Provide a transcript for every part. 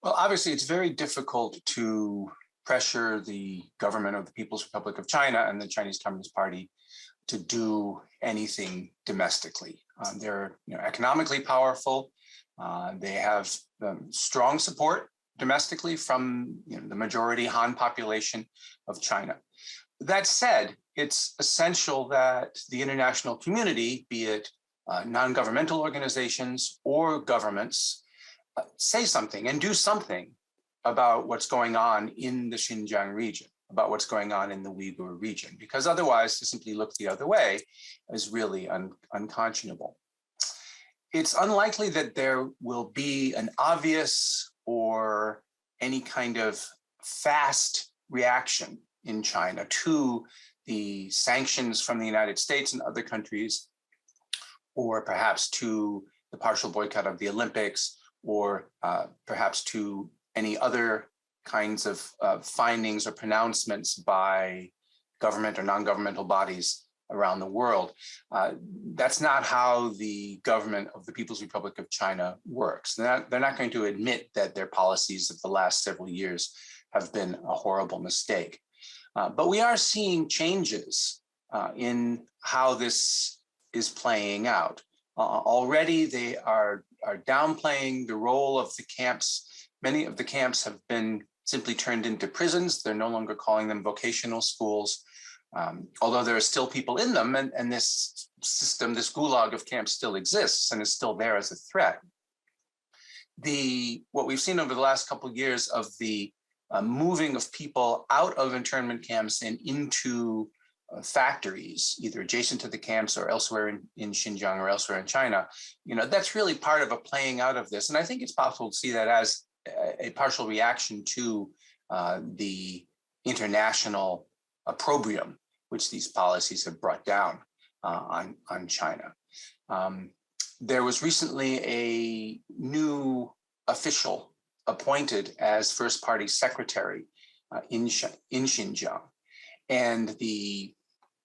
Well, obviously, it's very difficult to pressure the government of the People's Republic of China and the Chinese Communist Party to do anything domestically. They're economically powerful. They have strong support domestically from the majority Han population of China. That said, it's essential that the international community, be it non-governmental organizations or governments, say something and do something about what's going on in the Xinjiang region, about what's going on in the Uyghur region, because otherwise to simply look the other way is really unconscionable. It's unlikely that there will be an obvious or any kind of fast reaction in China to the sanctions from the United States and other countries, or perhaps to the partial boycott of the Olympics, or perhaps to any other kinds of findings or pronouncements by government or non-governmental bodies around the world. That's not how the government of the People's Republic of China works. They're not going to admit that their policies of the last several years have been a horrible mistake. But we are seeing changes in how this is playing out. Already they are downplaying the role of the camps. Many of the camps have been simply turned into prisons. They're no longer calling them vocational schools, although there are still people in them, and this system, this gulag of camps still exists and is still there as a threat. What we've seen over the last couple of years of the moving of people out of internment camps and into factories, either adjacent to the camps or elsewhere in Xinjiang or elsewhere in China, that's really part of a playing out of this. And I think it's possible to see that as a partial reaction to the international opprobrium which these policies have brought down on China. There was recently a new official appointed as first party secretary in Xinjiang. And the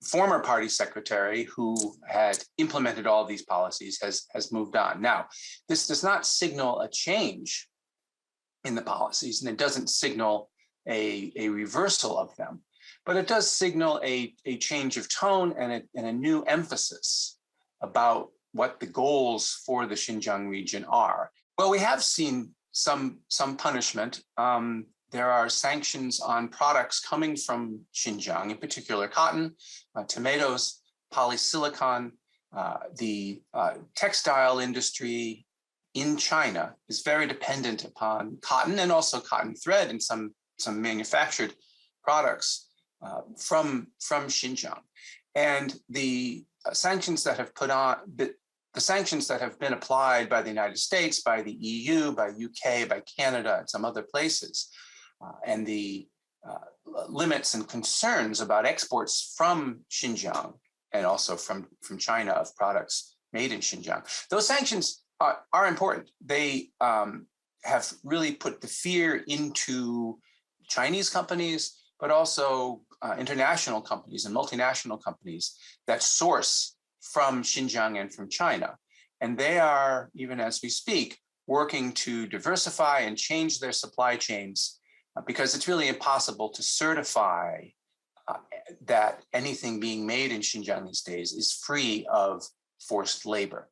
former party secretary who had implemented all these policies has moved on. Now, this does not signal a change in the policies, and it doesn't signal a reversal of them, but it does signal a change of tone and a new emphasis about what the goals for the Xinjiang region are. Well, we have seen some punishment. There are sanctions on products coming from Xinjiang, in particular cotton, tomatoes, polysilicon. The textile industry in China is very dependent upon cotton and also cotton thread and some manufactured products from Xinjiang. And the sanctions that have the sanctions that have been applied by the United States, by the EU, by UK, by Canada, and some other places, and the limits and concerns about exports from Xinjiang and also from China of products made in Xinjiang. Those sanctions are important. They have really put the fear into Chinese companies, but also international companies and multinational companies that source from Xinjiang and from China. And they are, even as we speak, working to diversify and change their supply chains because it's really impossible to certify that anything being made in Xinjiang these days is free of forced labor.